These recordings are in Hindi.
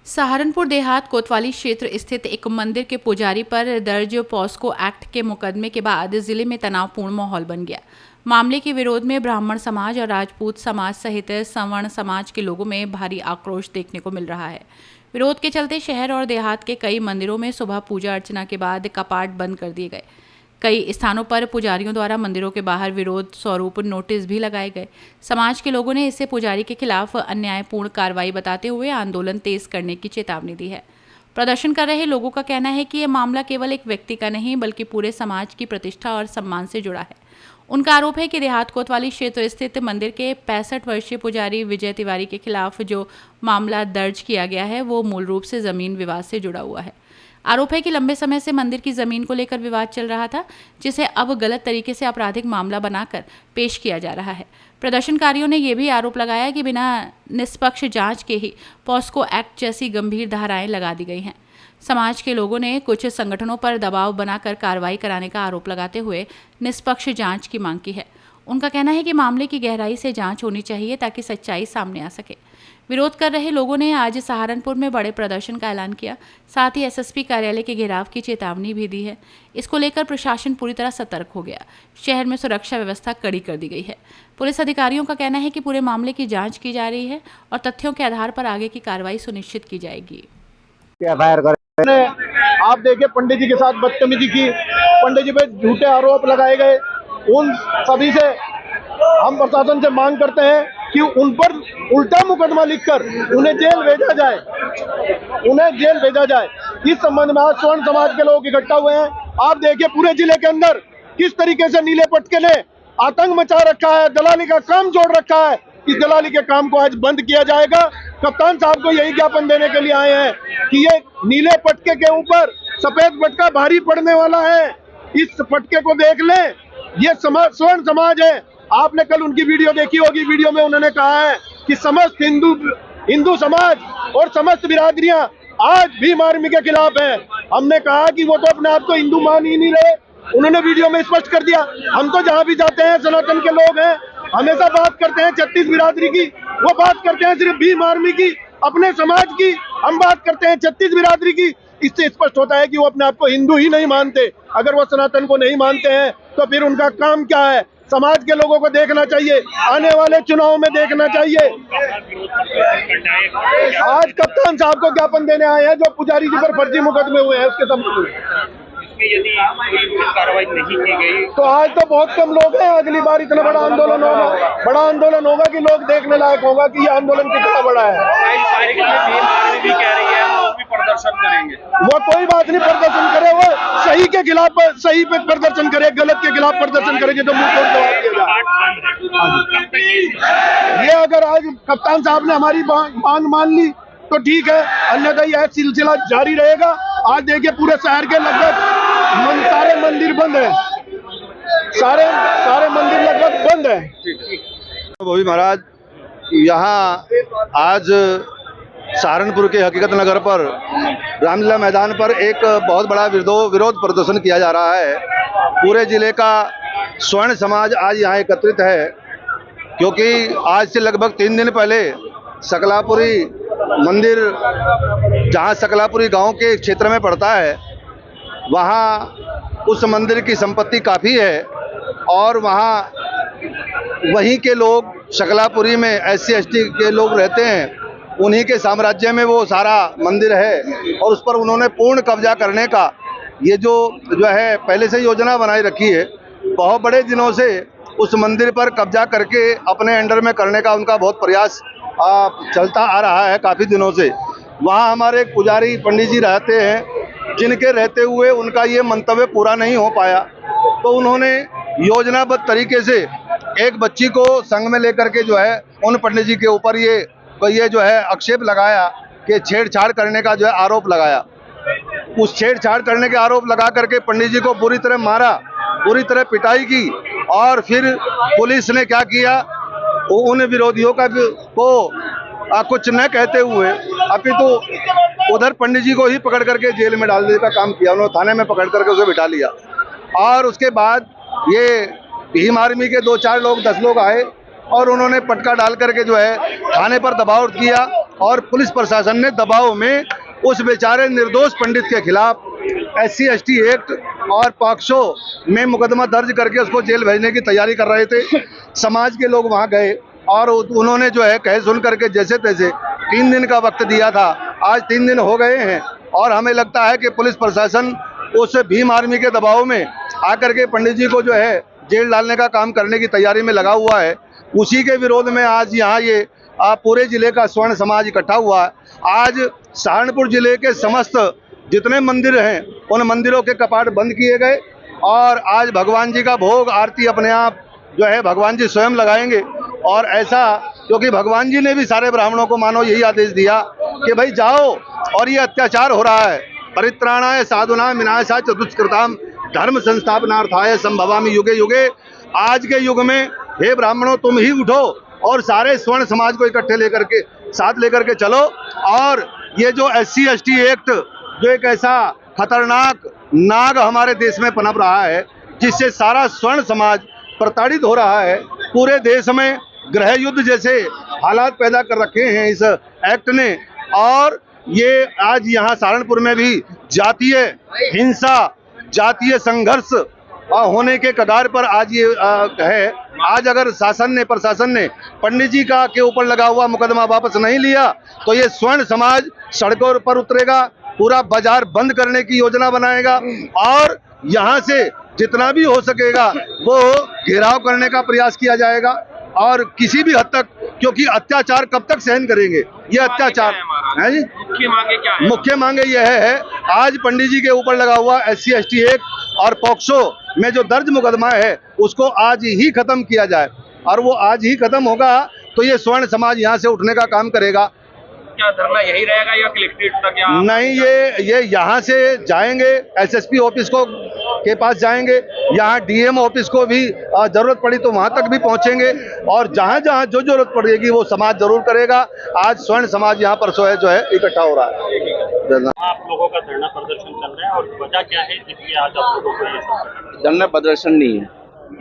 सहारनपुर देहात कोतवाली क्षेत्र स्थित एक मंदिर के पुजारी पर दर्ज पॉस्को एक्ट के मुकदमे के बाद जिले में तनावपूर्ण माहौल बन गया। मामले के विरोध में ब्राह्मण समाज और राजपूत समाज सहित सवर्ण समाज के लोगों में भारी आक्रोश देखने को मिल रहा है। विरोध के चलते शहर और देहात के कई मंदिरों में सुबह पूजा अर्चना के बाद कपाट बंद कर दिए गए। कई स्थानों पर पुजारियों द्वारा मंदिरों के बाहर विरोध स्वरूप नोटिस भी लगाए गए। समाज के लोगों ने इसे पुजारी के खिलाफ अन्यायपूर्ण कार्रवाई बताते हुए आंदोलन तेज करने की चेतावनी दी है। प्रदर्शन कर रहे लोगों का कहना है कि यह मामला केवल एक व्यक्ति का नहीं बल्कि पूरे समाज की प्रतिष्ठा और सम्मान से जुड़ा है। उनका आरोप है कि देहात कोतवाली क्षेत्र स्थित मंदिर के 65 वर्षीय पुजारी विजय तिवारी के खिलाफ जो मामला दर्ज किया गया है वो मूल रूप से जमीन विवाद से जुड़ा हुआ है। आरोप है कि लंबे समय से मंदिर की जमीन को लेकर विवाद चल रहा था, जिसे अब गलत तरीके से आपराधिक मामला बनाकर पेश किया जा रहा है। प्रदर्शनकारियों ने यह भी आरोप लगाया कि बिना निष्पक्ष जांच के ही पॉस्को एक्ट जैसी गंभीर धाराएं लगा दी गई हैं। समाज के लोगों ने कुछ संगठनों पर दबाव बनाकर कार्रवाई कराने का आरोप लगाते हुए निष्पक्ष जांच की मांग की है। उनका कहना है कि मामले की गहराई से जांच होनी चाहिए ताकि सच्चाई सामने आ सके। विरोध कर रहे लोगों ने आज सहारनपुर में बड़े प्रदर्शन का ऐलान किया। साथ ही एसएसपी कार्यालय के घेराव की चेतावनी भी दी है। इसको लेकर प्रशासन पूरी तरह सतर्क हो गया। शहर में सुरक्षा व्यवस्था कड़ी कर दी गई है। पुलिस अधिकारियों का कहना है कि पूरे मामले की जांच की जा रही है और तथ्यों के आधार पर आगे की कार्रवाई सुनिश्चित की जाएगी। आप देखिए, पंडित जी के साथ बदतमीजी की, पंडित जी पे झूठे आरोप लगाए गए। उन सभी से हम प्रशासन से मांग करते हैं कि उन पर उल्टा मुकदमा लिखकर उन्हें जेल भेजा जाए। इस संबंध में आज स्वर्ण समाज के लोग इकट्ठा हुए हैं। आप देखिए पूरे जिले के अंदर किस तरीके से नीले पटके ने आतंक मचा रखा है, दलाली का काम जोड़ रखा है। इस दलाली के काम को आज बंद किया जाएगा। कप्तान साहब को यही ज्ञापन देने के लिए आए हैं कि ये नीले पटके के ऊपर सफेद पटका भारी पड़ने वाला है। इस पटके को देख लें, ये स्वर्ण समाज है। आपने कल उनकी वीडियो देखी होगी। वीडियो में उन्होंने कहा है कि समस्त हिंदू समाज और समस्त बिरादरियां आज भीम आर्मी के खिलाफ है। हमने कहा कि वो तो अपने आप को हिंदू मान ही नहीं रहे। उन्होंने वीडियो में स्पष्ट कर दिया। हम तो जहां भी जाते हैं सनातन के लोग हैं, हमेशा बात करते हैं 36 बिरादरी की, वो बात करते हैं सिर्फ भीम आर्मी की, अपने समाज की। हम बात करते हैं 36 बिरादरी की। इससे स्पष्ट होता है कि वो अपने आप को हिंदू ही नहीं मानते। अगर वो सनातन को नहीं मानते हैं तो फिर उनका काम क्या है? समाज के लोगों को देखना चाहिए, आने वाले चुनाव में देखना चाहिए। आज कप्तान साहब को ज्ञापन देने आए हैं जो पुजारी जी पर फर्जी मुकदमे हुए हैं उसके संबंध में। यदि कार्रवाई नहीं की गई तो आज तो बहुत कम लोग हैं। अगली बार इतना बड़ा आंदोलन होगा कि लोग देखने लायक होगा कि ये आंदोलन कितना बड़ा है। भीम आर्मी भी कह रही है वो भी प्रदर्शन करेंगे। वो कोई बात नहीं, प्रदर्शन करे। वो सही के खिलाफ सही पे प्रदर्शन करे, गलत के खिलाफ प्रदर्शन करेंगे तो मुंह तोड़ जवाब दिया जाए। ये अगर आज कप्तान साहब ने हमारी मांग मान ली तो ठीक है, अन्यथा यह सिलसिला जारी रहेगा। आज देखिए पूरे शहर के लगभग सारे मंदिर बंद है। सारे मंदिर लगभग बंद है। भोवी महाराज, यहाँ आज सहारनपुर के हकीकत नगर पर रामलीला मैदान पर एक बहुत बड़ा विरोध प्रदर्शन किया जा रहा है। पूरे जिले का स्वर्ण समाज आज यहाँ एकत्रित है, क्योंकि आज से लगभग 3 दिन पहले सकलापुरी मंदिर, जहाँ सकलापुरी गांव के क्षेत्र में पड़ता है, वहाँ उस मंदिर की संपत्ति काफ़ी है और वहीं के लोग शकलापुरी में SC ST के लोग रहते हैं। उन्हीं के साम्राज्य में वो सारा मंदिर है और उस पर उन्होंने पूर्ण कब्जा करने का ये जो है पहले से योजना बनाई रखी है। बहुत बड़े दिनों से उस मंदिर पर कब्जा करके अपने अंडर में करने का उनका बहुत प्रयास चलता आ रहा है काफ़ी दिनों से। वहाँ हमारे एक पुजारी पंडित जी रहते हैं, जिनके रहते हुए उनका ये मंतव्य पूरा नहीं हो पाया, तो उन्होंने योजनाबद्ध तरीके से एक बच्ची को संग में लेकर के जो है उन पंडित जी के ऊपर ये जो है आक्षेप लगाया कि छेड़छाड़ करने का जो है आरोप लगाया। उस छेड़छाड़ करने के आरोप लगा करके पंडित जी को बुरी तरह मारा, बुरी तरह पिटाई की और फिर पुलिस ने क्या किया, उन विरोधियों को कुछ न कहते हुए अपितु उधर पंडित जी को ही पकड़ करके जेल में डालने का काम किया। उन्होंने थाने में पकड़ करके उसे बिठा लिया और उसके बाद ये भीम आर्मी के 2-4 लोग 10 लोग आए और उन्होंने पटका डाल करके जो है थाने पर दबाव किया और पुलिस प्रशासन ने दबाव में उस बेचारे निर्दोष पंडित के खिलाफ SC ST एक्ट और पॉक्सो में मुकदमा दर्ज करके उसको जेल भेजने की तैयारी कर रहे थे। समाज के लोग वहां गए और उन्होंने जो है कहे सुन करके जैसे तैसे 3 दिन का वक्त दिया था। आज 3 दिन हो गए हैं और हमें लगता है कि पुलिस प्रशासन उस भीम आर्मी के दबाव में आकर के पंडित जी को जो है जेल डालने का काम करने की तैयारी में लगा हुआ है। उसी के विरोध में आज यहाँ ये पूरे जिले का स्वर्ण समाज इकट्ठा हुआ है। आज सहारनपुर जिले के समस्त जितने मंदिर हैं उन मंदिरों के कपाट बंद किए गए और आज भगवान जी का भोग आरती अपने आप जो है भगवान जी स्वयं लगाएंगे। और ऐसा क्योंकि भगवान जी ने भी सारे ब्राह्मणों को मानो यही आदेश दिया कि भाई जाओ, और ये अत्याचार हो रहा है। परित्राणाय साधुनां विनाशाय च दुष्कृतां धर्म संस्थापनार्थाय संभवामि युगे युगे। आज के युग में हे ब्राह्मणों तुम ही उठो और सारे स्वर्ण समाज को इकट्ठे लेकर के साथ लेकर के चलो। और ये जो SC ST एक्ट जो एक ऐसा खतरनाक नाग हमारे देश में पनप रहा है जिससे सारा स्वर्ण समाज प्रताड़ित हो रहा है। पूरे देश में गृह युद्ध जैसे हालात पैदा कर रखे हैं इस एक्ट ने। और ये आज यहाँ सहारनपुर में भी जातीय हिंसा, जातीय संघर्ष होने के कगार पर आज ये है। आज अगर प्रशासन ने पंडित जी का के ऊपर लगा हुआ मुकदमा वापस नहीं लिया तो ये स्वर्ण समाज सड़कों पर उतरेगा, पूरा बाजार बंद करने की योजना बनाएगा और यहाँ से जितना भी हो सकेगा वो घेराव करने का प्रयास किया जाएगा। और किसी भी हद तक, क्योंकि अत्याचार कब तक सहन करेंगे ये अत्याचार है जी। मुख्य मांगे क्या है? मुख्य मांगे यह है आज पंडित जी के ऊपर लगा हुआ SC ST एक्ट और पॉक्सो में जो दर्ज मुकदमा है उसको आज ही खत्म किया जाए। और वो आज ही खत्म होगा तो ये स्वर्ण समाज यहाँ से उठने का काम करेगा। क्या धरना यही रहेगा या कलेक्ट्रेट तक? या नहीं, ये यहाँ से जाएंगे SSP ऑफिस को के पास जाएंगे, यहाँ DM ऑफिस को भी जरूरत पड़ी तो वहाँ तक भी पहुँचेंगे और जहाँ जहाँ जो जरूरत पड़ेगी वो समाज जरूर करेगा। आज स्वर्ण समाज यहाँ पर जो है इकट्ठा हो रहा है। आप लोगों का धरना प्रदर्शन चल रहा है और वजह क्या है जिसकी आज आप लोगों को ये सब? धरना प्रदर्शन नहीं है,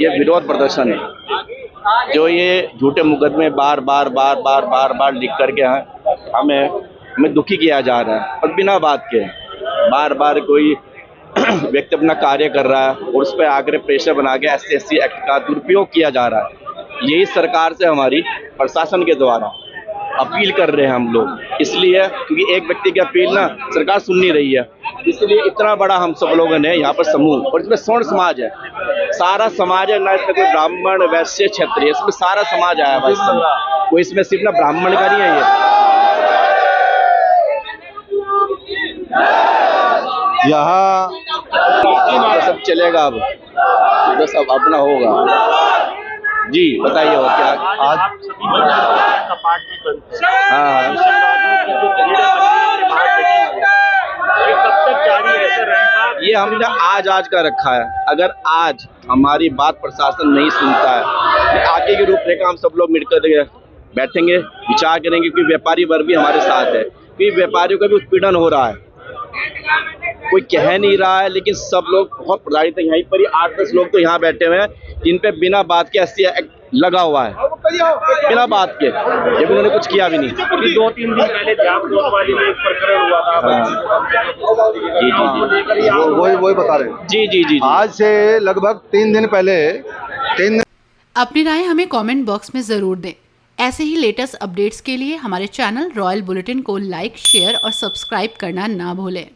ये विरोध प्रदर्शन है। जो ये झूठे मुकदमे बार बार लिख करके हमें दुखी किया जा रहा है और बिना बात के बार बार कोई व्यक्ति अपना कार्य कर रहा है और उस पर आकर प्रेशर बना के SC ST एक्ट का दुरुपयोग किया जा रहा है। यही सरकार से हमारी प्रशासन के द्वारा अपील कर रहे हैं हम लोग, इसलिए क्योंकि एक व्यक्ति की अपील ना सरकार सुन नहीं रही है, इसलिए इतना बड़ा हम सब लोगों ने यहाँ पर समूह, और इसमें स्वर्ण समाज है, सारा समाज है ना, इसमें कोई ब्राह्मण वैश्य क्षत्रिय, इसमें सारा समाज आया हुआ है। कोई इसमें सिर्फ ना ब्राह्मण का नहीं है ये यहाँ तो सब चलेगा, अब तो सब अपना होगा। जी बताइए और क्या? आज आप सभी मंदिरों के कपाट भी बंद हैं। हाँ की जो भीड़ है मंदिरों के बाहर लगी हुई है, ये कब तक जारी ऐसे रहेगा? ये हमने आज का रखा है। अगर आज हमारी बात प्रशासन नहीं सुनता है तो आगे की रूपरेखा हम सब लोग मिलकर बैठेंगे, विचार करेंगे, क्योंकि व्यापारी वर्ग भी हमारे साथ है, क्योंकि व्यापारियों का भी उत्पीड़न हो रहा है। कोई कह नहीं रहा है लेकिन सब लोग बहुत प्रताड़ित हैं। यहीं पर ही 8-10 लोग तो यहाँ बैठे हुए हैं जिन पे बिना बात के SC एक्ट लगा हुआ है, बिना बात के, जब उन्होंने कुछ किया भी नहीं। 2-3 दिन पहले जाम कोतवाली में एक प्रकरण हुआ था। वही बता रहे हैं। जी आज से लगभग 3 दिन पहले अपनी राय हमें कमेंट बॉक्स में ज़रूर दें। ऐसे ही लेटेस्ट अपडेट्स के लिए हमारे चैनल रॉयल बुलेटिन को लाइक, शेयर और सब्सक्राइब करना ना भूलें।